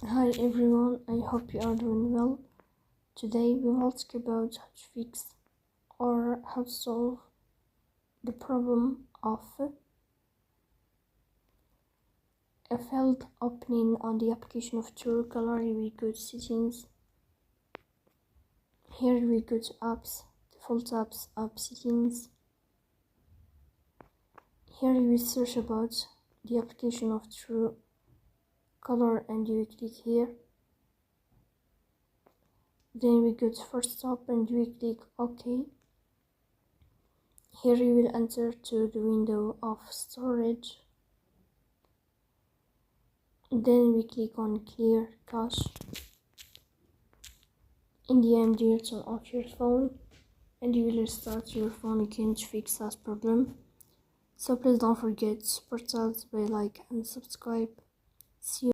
Hi everyone, I hope you are doing well. Today we will talk about how to fix or how to solve the problem of a failed opening on the application of Truecaller. We go to settings. Here we go to apps, default apps, app settings. Here we search about the application of Truecaller and you click here. Then we go to first stop and we click OK. Here you will enter to the window of storage. Then we click on clear cache. In the end, you turn off your phone and you will restart your phone again to fix that problem. So please don't forget to support us by like and subscribe. See you.